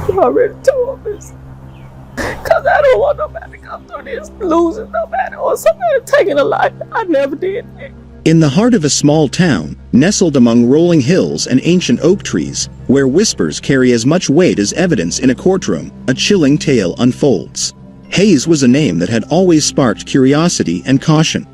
I already told this. Because I don't want nobody to come through this losing nobody or somebody taking a life. I never did that. In the heart of a small town, nestled among rolling hills and ancient oak trees, where whispers carry as much weight as evidence in a courtroom, a chilling tale unfolds. Hayes was a name that had always sparked curiosity and caution.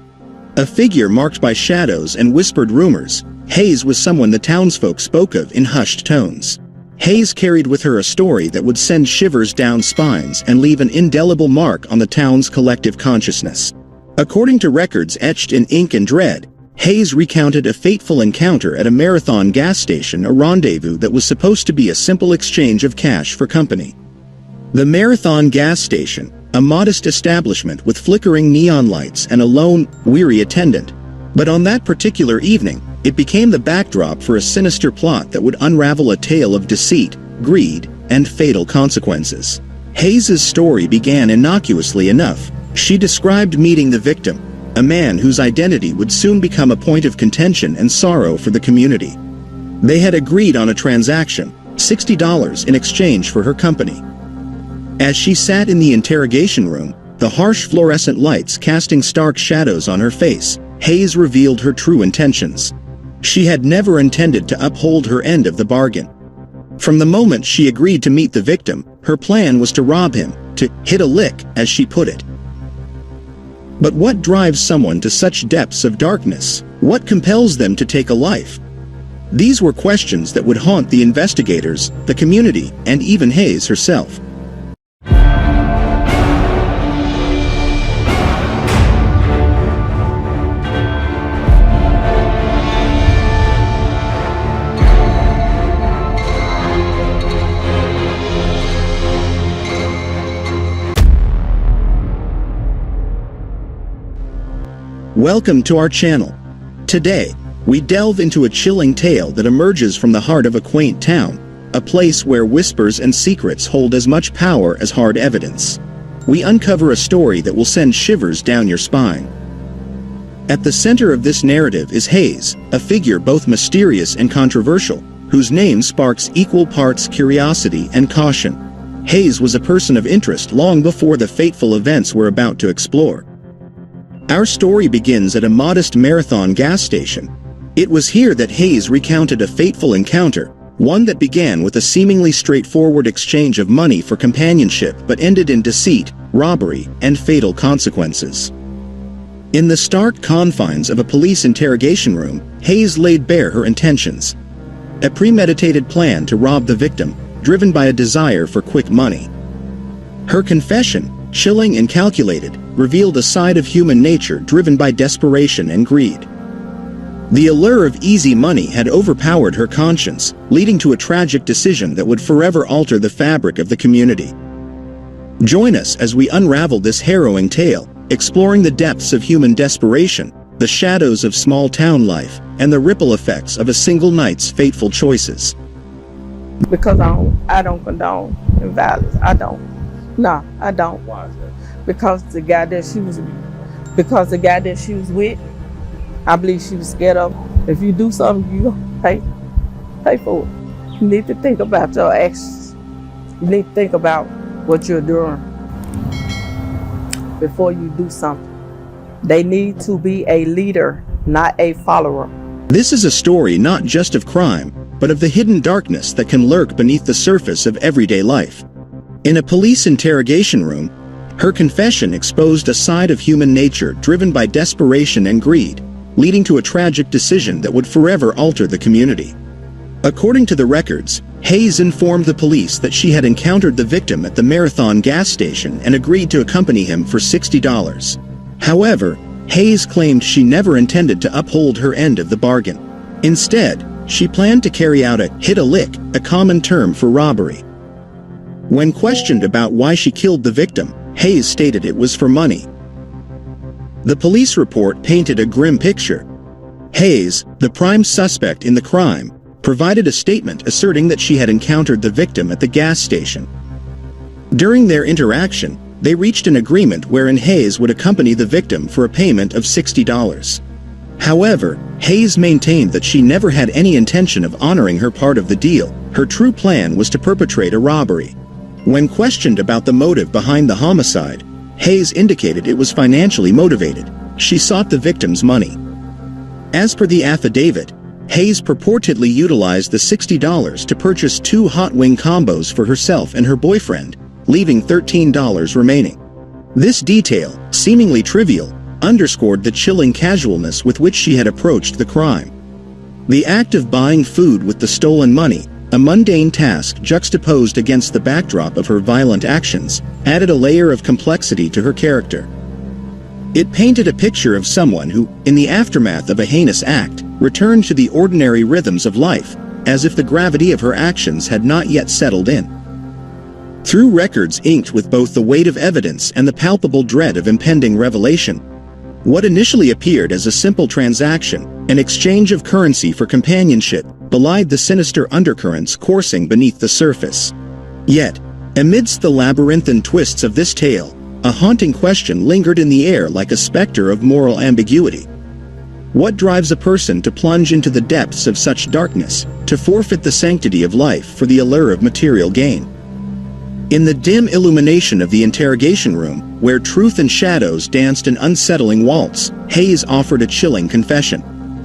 A figure marked by shadows and whispered rumors, Hayes was someone the townsfolk spoke of in hushed tones. Hayes carried with her a story that would send shivers down spines and leave an indelible mark on the town's collective consciousness. According to records etched in ink and dread, Hayes recounted a fateful encounter at a Marathon gas station, a rendezvous that was supposed to be a simple exchange of cash for company. The Marathon gas station, a modest establishment with flickering neon lights and a lone, weary attendant. But on that particular evening, it became the backdrop for a sinister plot that would unravel a tale of deceit, greed, and fatal consequences. Hayes's story began innocuously enough. She described meeting the victim, a man whose identity would soon become a point of contention and sorrow for the community. They had agreed on a transaction, $60 in exchange for her company. As she sat in the interrogation room, the harsh fluorescent lights casting stark shadows on her face, Hayes revealed her true intentions. She had never intended to uphold her end of the bargain. From the moment she agreed to meet the victim, her plan was to rob him, to hit a lick, as she put it. But what drives someone to such depths of darkness? What compels them to take a life? These were questions that would haunt the investigators, the community, and even Hayes herself. Welcome to our channel. Today, we delve into a chilling tale that emerges from the heart of a quaint town, a place where whispers and secrets hold as much power as hard evidence. We uncover a story that will send shivers down your spine. At the center of this narrative is Hayes, a figure both mysterious and controversial, whose name sparks equal parts curiosity and caution. Hayes was a person of interest long before the fateful events we're about to explore. Our story begins at a modest Marathon gas station. It was here that Hayes recounted a fateful encounter, one that began with a seemingly straightforward exchange of money for companionship but ended in deceit, robbery, and fatal consequences. In the stark confines of a police interrogation room, Hayes laid bare her intentions. A premeditated plan to rob the victim, driven by a desire for quick money. Her confession, chilling and calculated, revealed a side of human nature driven by desperation and greed. The allure of easy money had overpowered her conscience, leading to a tragic decision that would forever alter the fabric of the community. Join us as we unravel this harrowing tale, exploring the depths of human desperation, the shadows of small-town life, and the ripple effects of a single night's fateful choices. Because I don't condone violence. I don't. No, I don't. Why is that? Because the guy that she was with, I believe she was scared of. If you do something, you pay for it. You need to think about your actions. You need to think about what you're doing before you do something. They need to be a leader, not a follower. This is a story not just of crime, but of the hidden darkness that can lurk beneath the surface of everyday life. In a police interrogation room, her confession exposed a side of human nature driven by desperation and greed, leading to a tragic decision that would forever alter the community. According to the records, Hayes informed the police that she had encountered the victim at the Marathon gas station and agreed to accompany him for $60. However, Hayes claimed she never intended to uphold her end of the bargain. Instead, she planned to carry out a hit a lick, a common term for robbery. When questioned about why she killed the victim, Hayes stated it was for money. The police report painted a grim picture. Hayes, the prime suspect in the crime, provided a statement asserting that she had encountered the victim at the gas station. During their interaction, they reached an agreement wherein Hayes would accompany the victim for a payment of $60. However, Hayes maintained that she never had any intention of honoring her part of the deal. Her true plan was to perpetrate a robbery. When questioned about the motive behind the homicide, Hayes indicated it was financially motivated. She sought the victim's money. As per the affidavit, Hayes purportedly utilized the $60 to purchase 2 hot wing combos for herself and her boyfriend, leaving $13 remaining. This detail, seemingly trivial, underscored the chilling casualness with which she had approached the crime. The act of buying food with the stolen money, a mundane task juxtaposed against the backdrop of her violent actions, added a layer of complexity to her character. It painted a picture of someone who, in the aftermath of a heinous act, returned to the ordinary rhythms of life, as if the gravity of her actions had not yet settled in. Through records inked with both the weight of evidence and the palpable dread of impending revelation, what initially appeared as a simple transaction, an exchange of currency for companionship, belied the sinister undercurrents coursing beneath the surface. Yet, amidst the labyrinthine twists of this tale, a haunting question lingered in the air like a specter of moral ambiguity. What drives a person to plunge into the depths of such darkness, to forfeit the sanctity of life for the allure of material gain? In the dim illumination of the interrogation room, where truth and shadows danced an unsettling waltz, Hayes offered a chilling confession.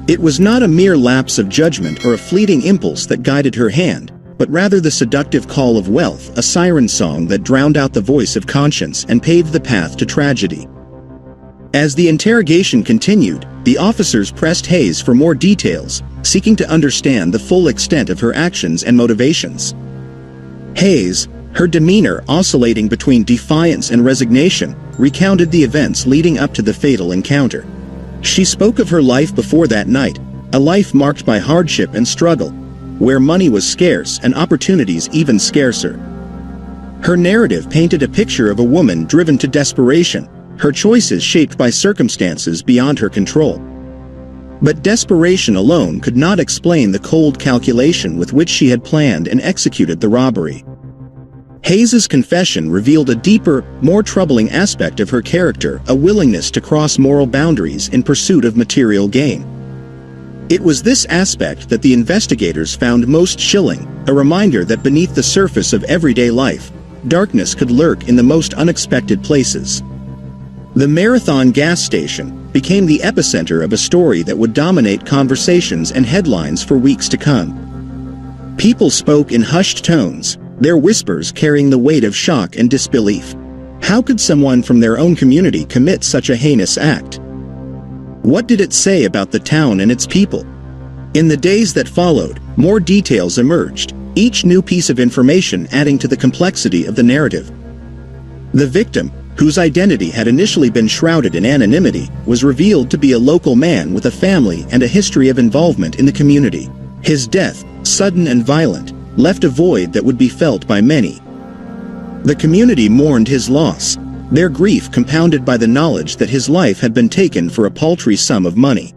It was not a mere lapse of judgment or a fleeting impulse that guided her hand, but rather the seductive call of wealth, a siren song that drowned out the voice of conscience and paved the path to tragedy. As the interrogation continued, the officers pressed Hayes for more details, seeking to understand the full extent of her actions and motivations. Hayes, her demeanor oscillating between defiance and resignation, recounted the events leading up to the fatal encounter. She spoke of her life before that night, a life marked by hardship and struggle, where money was scarce and opportunities even scarcer. Her narrative painted a picture of a woman driven to desperation, her choices shaped by circumstances beyond her control. But desperation alone could not explain the cold calculation with which she had planned and executed the robbery. Hayes's confession revealed a deeper, more troubling aspect of her character, a willingness to cross moral boundaries in pursuit of material gain. It was this aspect that the investigators found most chilling, a reminder that beneath the surface of everyday life, darkness could lurk in the most unexpected places. The Marathon gas station became the epicenter of a story that would dominate conversations and headlines for weeks to come. People spoke in hushed tones, their whispers carrying the weight of shock and disbelief. How could someone from their own community commit such a heinous act? What did it say about the town and its people? In the days that followed, more details emerged, each new piece of information adding to the complexity of the narrative. The victim, whose identity had initially been shrouded in anonymity, was revealed to be a local man with a family and a history of involvement in the community. His death, sudden and violent, left a void that would be felt by many. The community mourned his loss, their grief compounded by the knowledge that his life had been taken for a paltry sum of money.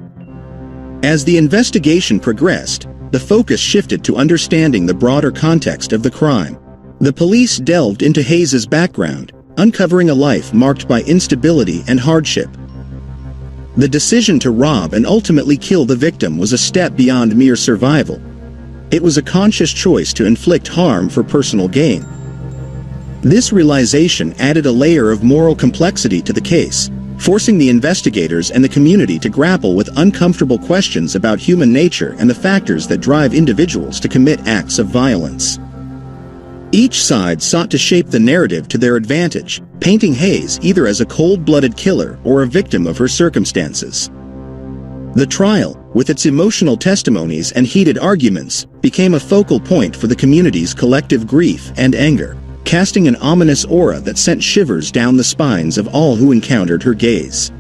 As the investigation progressed, the focus shifted to understanding the broader context of the crime. The police delved into Hayes's background, uncovering a life marked by instability and hardship. The decision to rob and ultimately kill the victim was a step beyond mere survival. It was a conscious choice to inflict harm for personal gain. This realization added a layer of moral complexity to the case, forcing the investigators and the community to grapple with uncomfortable questions about human nature and the factors that drive individuals to commit acts of violence. Each side sought to shape the narrative to their advantage, painting Hayes either as a cold-blooded killer or a victim of her circumstances. The trial, with its emotional testimonies and heated arguments, became a focal point for the community's collective grief and anger, casting an ominous aura that sent shivers down the spines of all who encountered her gaze.